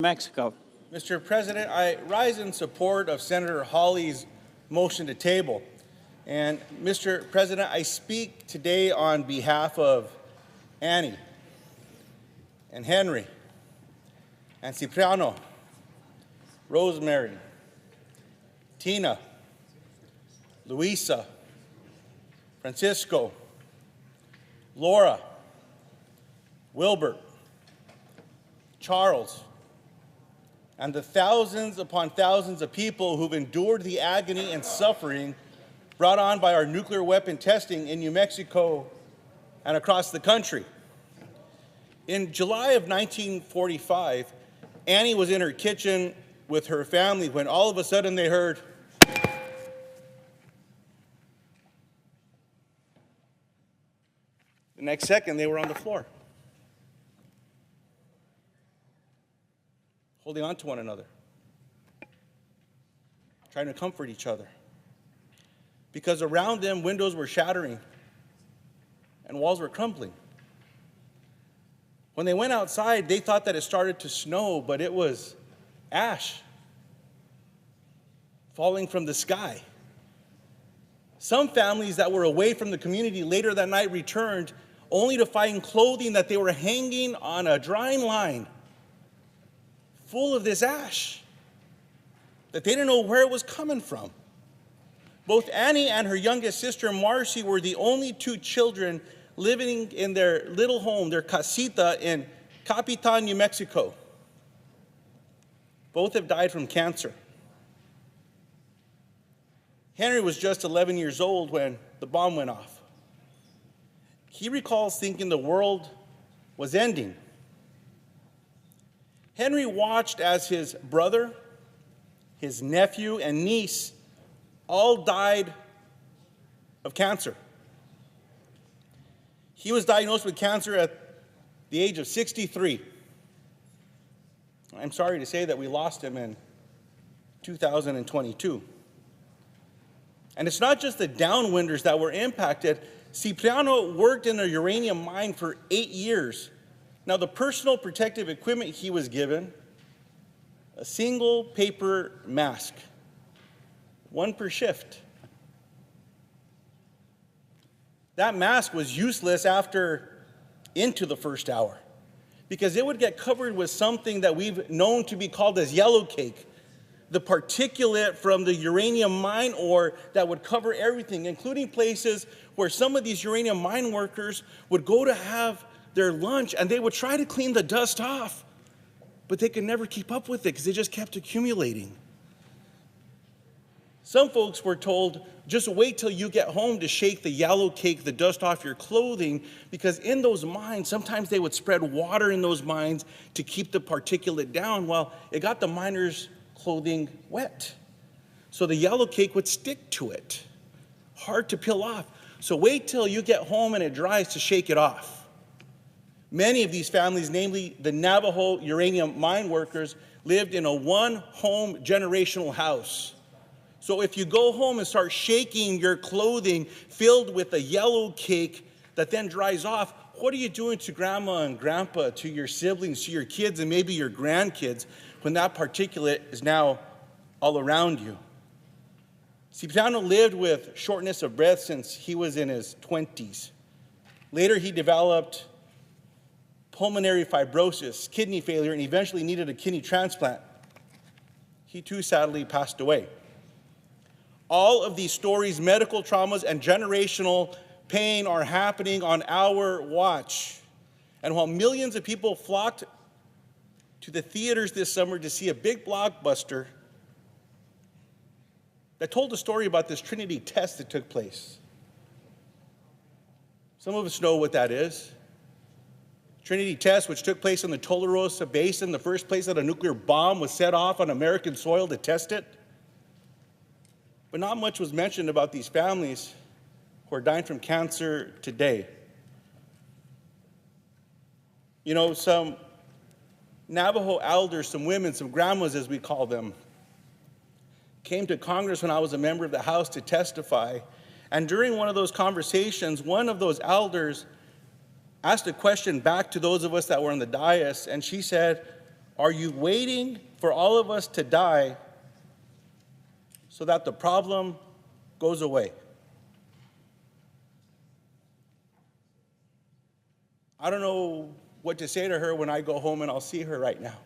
Mexico. Mr. President, I rise in support of Senator Hawley's motion to table. And Mr. President, I speak today on behalf of Annie and Henry and Cipriano, Rosemary, Tina, Luisa, Francisco, Laura, Wilbert, Charles, and the thousands upon thousands of people who've endured the agony and suffering brought on by our nuclear weapon testing in New Mexico and across the country. In July of 1945, Annie was in her kitchen with her family when all of a sudden they heard the next second they were on the floor, holding on to one another, trying to comfort each other. Because around them, windows were shattering and walls were crumbling. When they went outside, they thought that it started to snow, but it was ash falling from the sky. Some families that were away from the community later that night returned only to find clothing that they were hanging on a drying line full of this ash that they didn't know where it was coming from. Both Annie and her youngest sister, Marcy, were the only two children living in their little home, their casita in Capitan, New Mexico. Both have died from cancer. Henry was just 11 years old when the bomb went off. He recalls thinking the world was ending. Henry watched as his brother, his nephew, and niece all died of cancer. He was diagnosed with cancer at the age of 63. I'm sorry to say that we lost him in 2022. And it's not just the downwinders that were impacted. Cipriano worked in a uranium mine for 8 years. Now, the personal protective equipment he was given, a single paper mask, one per shift. That mask was useless into the first hour because it would get covered with something that we've known to be called as yellow cake, the particulate from the uranium mine ore that would cover everything, including places where some of these uranium mine workers would go to have their lunch and they would try to clean the dust off, but they could never keep up with it because it just kept accumulating. Some folks were told, just wait till you get home to shake the yellow cake, the dust off your clothing, because in those mines, sometimes they would spread water in those mines to keep the particulate down. Well, it got the miners' clothing wet. So the yellow cake would stick to it, hard to peel off. So wait till you get home and it dries to shake it off. Many of these families, namely the Navajo uranium mine workers, lived in a one-home generational house. So if you go home and start shaking your clothing filled with a yellow cake that then dries off, what are you doing to grandma and grandpa, to your siblings, to your kids, and maybe your grandkids when that particulate is now all around you? Cipriano lived with shortness of breath since he was in his 20s. Later, he developed pulmonary fibrosis, kidney failure, and eventually needed a kidney transplant. He too sadly passed away. All of these stories, medical traumas, and generational pain are happening on our watch. And while millions of people flocked to the theaters this summer to see a big blockbuster that told a story about this Trinity test that took place. Some of us know what that is. Trinity test, which took place in the Tularosa Basin, the first place that a nuclear bomb was set off on American soil to test it. But not much was mentioned about these families who are dying from cancer today. You know, some Navajo elders, some women, some grandmas as we call them, came to Congress when I was a member of the House to testify. And during one of those conversations, one of those elders asked a question back to those of us that were on the dais, and she said, Are you waiting for all of us to die so that the problem goes away? I don't know what to say to her when I go home and I'll see her right now.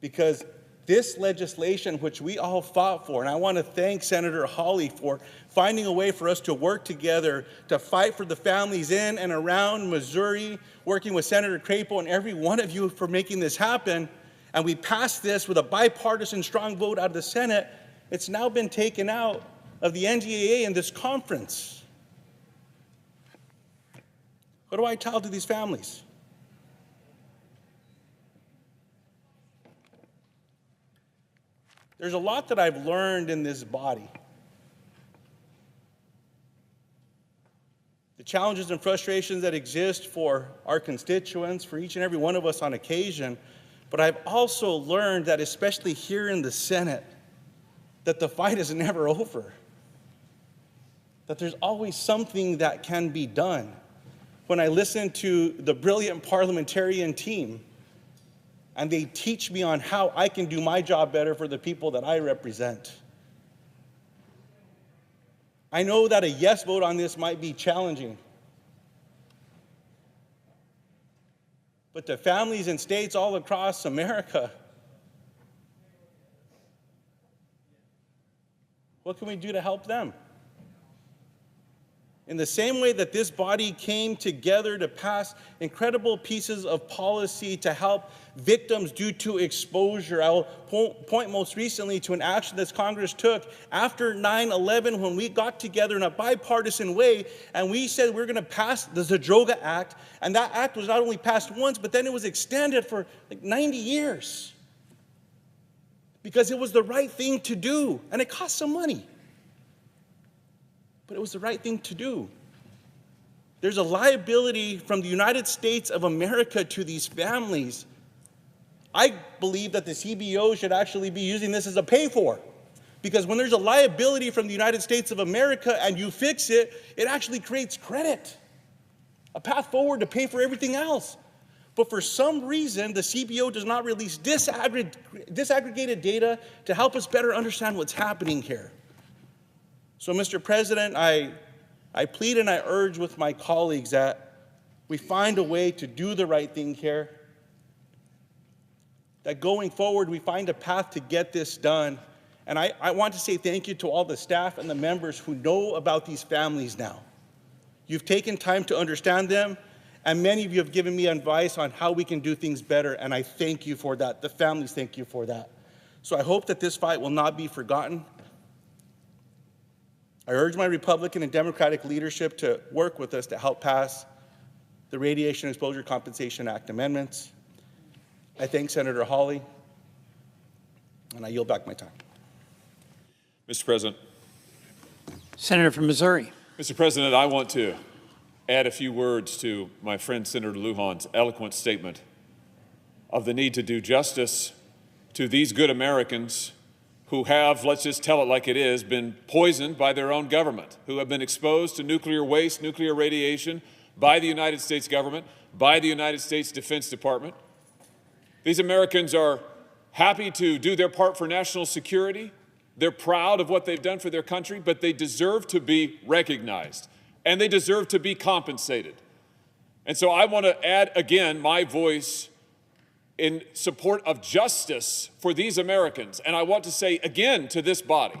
Because this legislation, which we all fought for, and I want to thank Senator Hawley for finding a way for us to work together to fight for the families in and around Missouri, working with Senator Crapo and every one of you for making this happen. And we passed this with a bipartisan strong vote out of the Senate. It's now been taken out of the NDAA in this conference. What do I tell to these families? There's a lot that I've learned in this body. The challenges and frustrations that exist for our constituents, for each and every one of us on occasion, but I've also learned that, especially here in the Senate, that the fight is never over, that there's always something that can be done. When I listen to the brilliant parliamentarian team, and they teach me on how I can do my job better for the people that I represent. I know that a yes vote on this might be challenging. But to families and states all across America, what can we do to help them? In the same way that this body came together to pass incredible pieces of policy to help victims due to exposure. I will point most recently to an action that Congress took after 9/11 when we got together in a bipartisan way and we said we're going to pass the Zadroga Act. And that act was not only passed once, but then it was extended for like 90 years. Because it was the right thing to do. And it cost some money. But it was the right thing to do. There's a liability from the United States of America to these families. I believe that the CBO should actually be using this as a pay-for. Because when there's a liability from the United States of America and you fix it, it actually creates credit, a path forward to pay for everything else. But for some reason, the CBO does not release disaggregated data to help us better understand what's happening here. So, Mr. President, I plead and I urge with my colleagues that we find a way to do the right thing here, that going forward we find a path to get this done. And I want to say thank you to all the staff and the members who know about these families now. You've taken time to understand them, and many of you have given me advice on how we can do things better, and I thank you for that. The families thank you for that. So I hope that this fight will not be forgotten. I urge my Republican and Democratic leadership to work with us to help pass the Radiation Exposure Compensation Act amendments. I thank Senator Hawley, and I yield back my time. Mr. President. Senator from Missouri. Mr. President, I want to add a few words to my friend Senator Lujan's eloquent statement of the need to do justice to these good Americans who have, let's just tell it like it is, been poisoned by their own government, who have been exposed to nuclear waste, nuclear radiation by the United States government, by the United States Defense Department. These Americans are happy to do their part for national security. They're proud of what they've done for their country, but they deserve to be recognized, and they deserve to be compensated. And so I want to add again my voice in support of justice for these Americans. And I want to say again to this body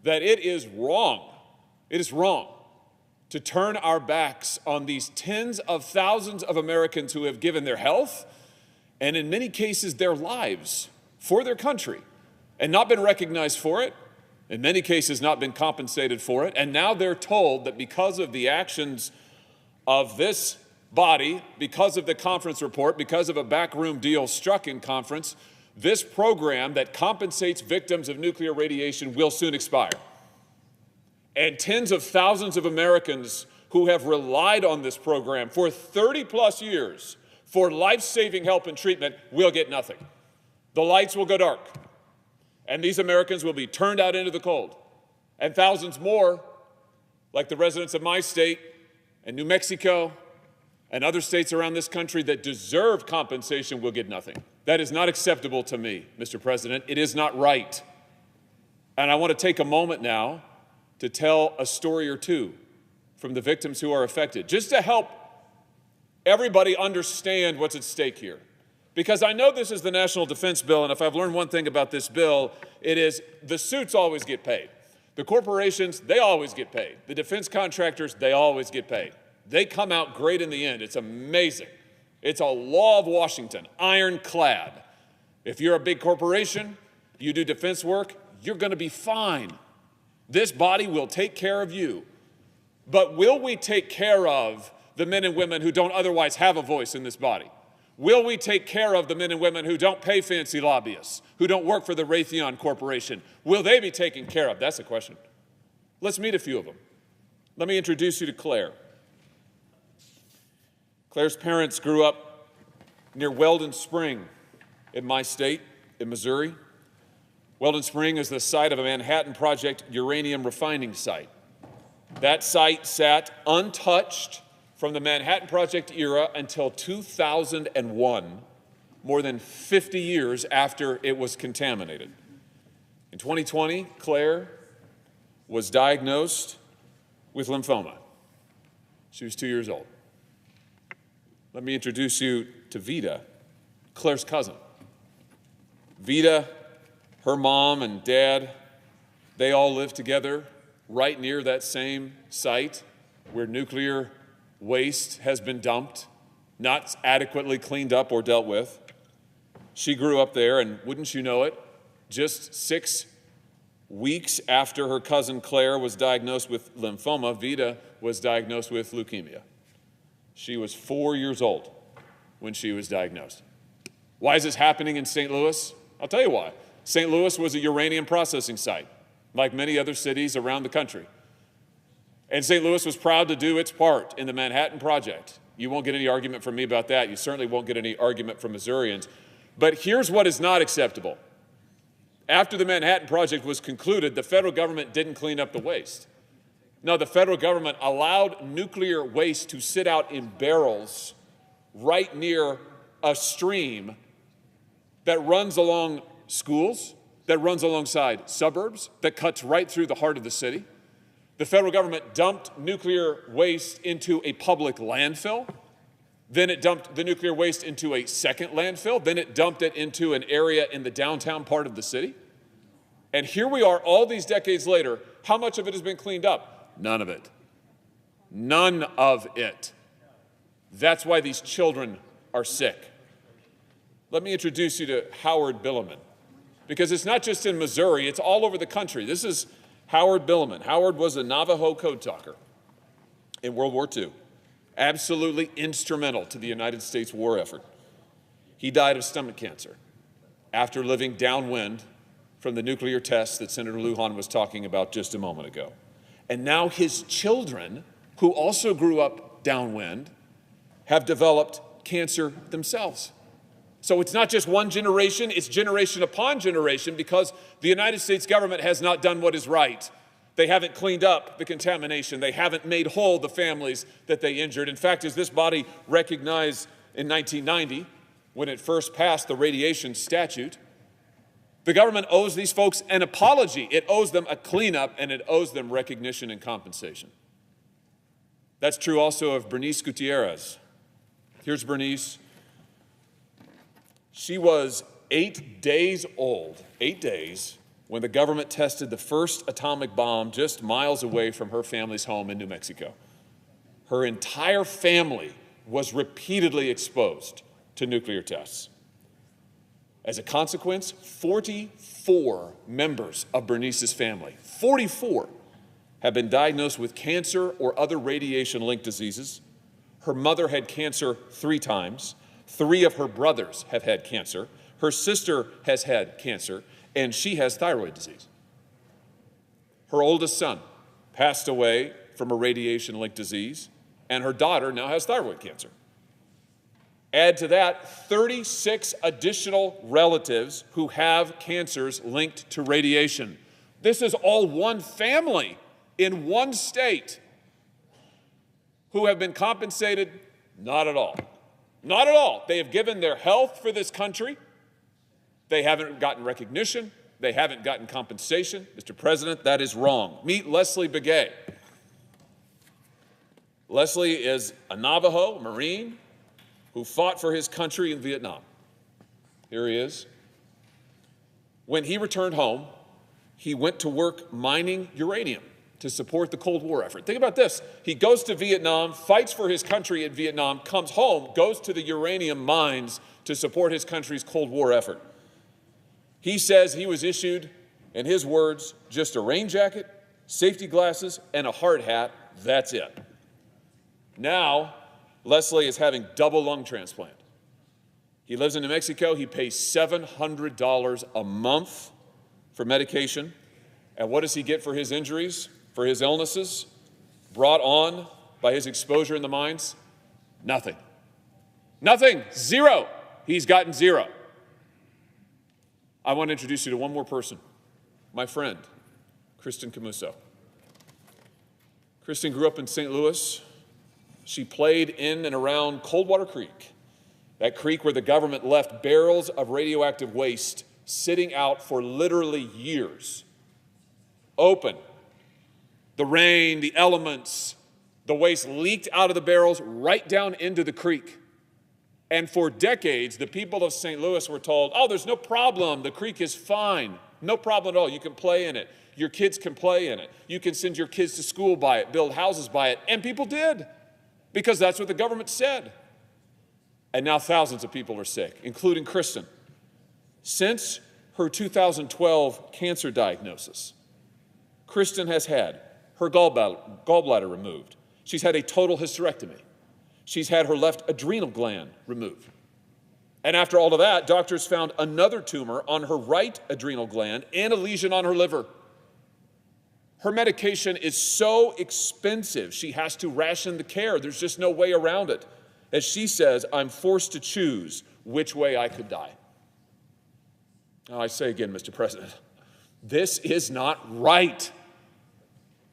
that it is wrong to turn our backs on these tens of thousands of Americans who have given their health and in many cases their lives for their country and not been recognized for it, in many cases not been compensated for it, and now they're told that because of the actions of this body, because of the conference report, because of a backroom deal struck in conference, this program that compensates victims of nuclear radiation will soon expire. And tens of thousands of Americans who have relied on this program for 30+ years for life-saving help and treatment will get nothing. The lights will go dark, and these Americans will be turned out into the cold. And thousands more, like the residents of my state and New Mexico and other states around this country that deserve compensation, will get nothing. That is not acceptable to me, Mr. President. It is not right. And I want to take a moment now to tell a story or two from the victims who are affected, just to help everybody understand what's at stake here. Because I know this is the National Defense Bill, and if I've learned one thing about this bill, it is the suits always get paid. The corporations, they always get paid. The defense contractors, they always get paid. They come out great in the end. It's amazing. It's a law of Washington, ironclad. If you're a big corporation, you do defense work, you're going to be fine. This body will take care of you. But will we take care of the men and women who don't otherwise have a voice in this body? Will we take care of the men and women who don't pay fancy lobbyists, who don't work for the Raytheon Corporation? Will they be taken care of? That's the question. Let's meet a few of them. Let me introduce you to Claire. Claire's parents grew up near Weldon Spring in my state, in Missouri. Weldon Spring is the site of a Manhattan Project uranium refining site. That site sat untouched from the Manhattan Project era until 2001, more than 50 years after it was contaminated. In 2020, Claire was diagnosed with lymphoma. She was 2 years old. Let me introduce you to Vida, Claire's cousin. Vida, her mom and dad, they all live together right near that same site where nuclear waste has been dumped, not adequately cleaned up or dealt with. She grew up there, and wouldn't you know it, just 6 weeks after her cousin Claire was diagnosed with lymphoma, Vida was diagnosed with leukemia. She was 4 years old when she was diagnosed. Why is this happening in St. Louis? I'll tell you why. St. Louis was a uranium processing site, like many other cities around the country. And St. Louis was proud to do its part in the Manhattan Project. You won't get any argument from me about that. You certainly won't get any argument from Missourians. But here's what is not acceptable. After the Manhattan Project was concluded, the federal government didn't clean up the waste. No, the federal government allowed nuclear waste to sit out in barrels right near a stream that runs along schools, that runs alongside suburbs, that cuts right through the heart of the city. The federal government dumped nuclear waste into a public landfill. Then it dumped the nuclear waste into a second landfill. Then it dumped it into an area in the downtown part of the city. And here we are all these decades later. How much of it has been cleaned up? None of it. None of it. That's why these children are sick. Let me introduce you to Howard Billiman, because it's not just in Missouri, it's all over the country. This is Howard Billiman. Howard was a Navajo code talker in World War II, absolutely instrumental to the United States war effort. He died of stomach cancer after living downwind from the nuclear tests that Senator Lujan was talking about just a moment ago. And now his children, who also grew up downwind, have developed cancer themselves. So it's not just one generation, it's generation upon generation, because the United States government has not done what is right. They haven't cleaned up the contamination. They haven't made whole the families that they injured. In fact, as this body recognized in 1990, when it first passed the radiation statute, the government owes these folks an apology. It owes them a cleanup, and it owes them recognition and compensation. That's true also of Bernice Gutierrez. Here's Bernice. She was 8 days old, 8 days, when the government tested the first atomic bomb just miles away from her family's home in New Mexico. Her entire family was repeatedly exposed to nuclear tests. As a consequence, 44 members of Bernice's family, 44, have been diagnosed with cancer or other radiation-linked diseases. Her mother had cancer 3 times. 3 of her brothers have had cancer. Her sister has had cancer, and she has thyroid disease. Her oldest son passed away from a radiation-linked disease, and her daughter now has thyroid cancer. Add to that 36 additional relatives who have cancers linked to radiation. This is all one family in one state who have been compensated? Not at all. Not at all. They have given their health for this country. They haven't gotten recognition. They haven't gotten compensation. Mr. President, that is wrong. Meet Leslie Begay. Leslie is a Navajo Marine who fought for his country in Vietnam. Here he is. When he returned home, he went to work mining uranium to support the Cold War effort. Think about this. He goes to Vietnam, fights for his country in Vietnam, comes home, goes to the uranium mines to support his country's Cold War effort. He says he was issued, in his words, just a rain jacket, safety glasses, and a hard hat. That's it. Now, Leslie is having double lung transplant. He lives in New Mexico. He pays $700 a month for medication. And what does he get for his injuries, for his illnesses, brought on by his exposure in the mines? Nothing. Nothing. Zero. He's gotten zero. I want to introduce you to one more person, my friend, Kristen Camuso. Kristen grew up in St. Louis. She played in and around Coldwater Creek, that creek where the government left barrels of radioactive waste sitting out for literally years. Open. The rain, the elements, the waste leaked out of the barrels right down into the creek. And for decades, the people of St. Louis were told, oh, there's no problem. The creek is fine. No problem at all. You can play in it. Your kids can play in it. You can send your kids to school by it, build houses by it. And people did, because that's what the government said. And now thousands of people are sick, including Kristen. Since her 2012 cancer diagnosis, Kristen has had her gallbladder removed. She's had a total hysterectomy. She's had her left adrenal gland removed. And after all of that, doctors found another tumor on her right adrenal gland and a lesion on her liver. Her medication is so expensive, she has to ration the care. There's just no way around it. As she says, I'm forced to choose which way I could die. Now, I say again, Mr. President, this is not right.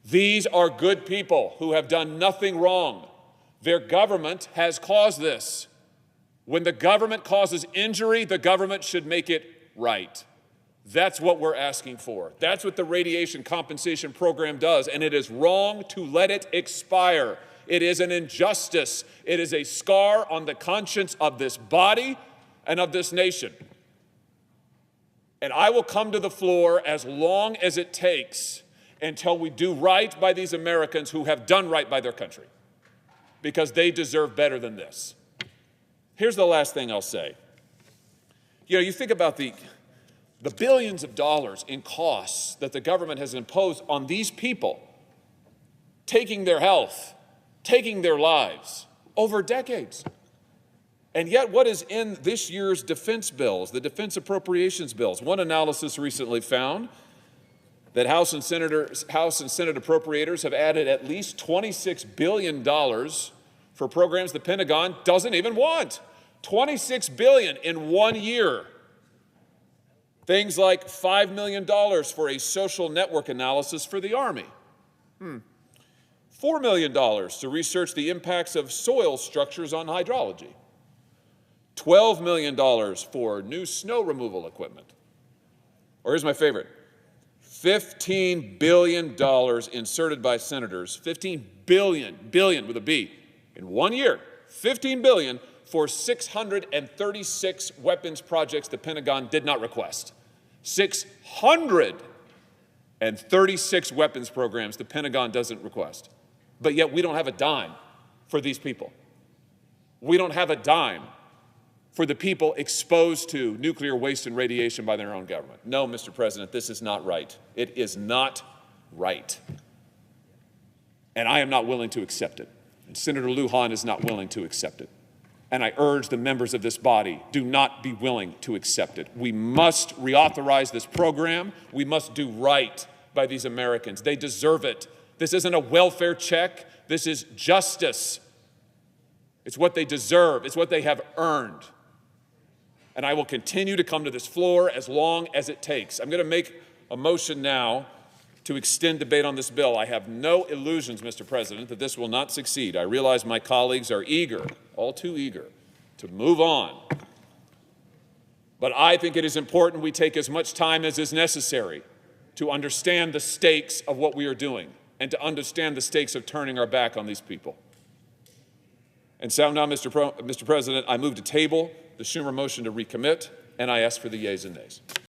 These are good people who have done nothing wrong. Their government has caused this. When the government causes injury, the government should make it right. That's what we're asking for. That's what the radiation compensation program does, and it is wrong to let it expire. It is an injustice. It is a scar on the conscience of this body and of this nation. And I will come to the floor as long as it takes until we do right by these Americans who have done right by their country, because they deserve better than this. Here's the last thing I'll say. You know, you think about the billions of dollars in costs that the government has imposed on these people, taking their health, taking their lives over decades. And yet what is in this year's defense bills, the defense appropriations bills? One analysis recently found that House and Senate appropriators have added at least $26 billion for programs the Pentagon doesn't even want. $26 billion in 1 year. Things like $5 million for a social network analysis for the Army. $4 million to research the impacts of soil structures on hydrology. $12 million for new snow removal equipment. Or here's my favorite. $15 billion inserted by senators, $15 billion with a B, in 1 year, $15 billion for 636 weapons projects the Pentagon did not request. 636 weapons programs the Pentagon doesn't request. But yet we don't have a dime for these people. We don't have a dime for the people exposed to nuclear waste and radiation by their own government. No, Mr. President, this is not right. It is not right. And I am not willing to accept it. And Senator Lujan is not willing to accept it. And I urge the members of this body, do not be willing to accept it. We must reauthorize this program. We must do right by these Americans. They deserve it. This isn't a welfare check. This is justice. It's what they deserve. It's what they have earned. And I will continue to come to this floor as long as it takes. I'm going to make a motion now to extend debate on this bill. I have no illusions, Mr. President, that this will not succeed. I realize my colleagues are eager, all too eager, to move on. But I think it is important we take as much time as is necessary to understand the stakes of what we are doing and to understand the stakes of turning our back on these people. And so now, Mr. President, I move to table the Schumer motion to recommit, and I ask for the yeas and nays.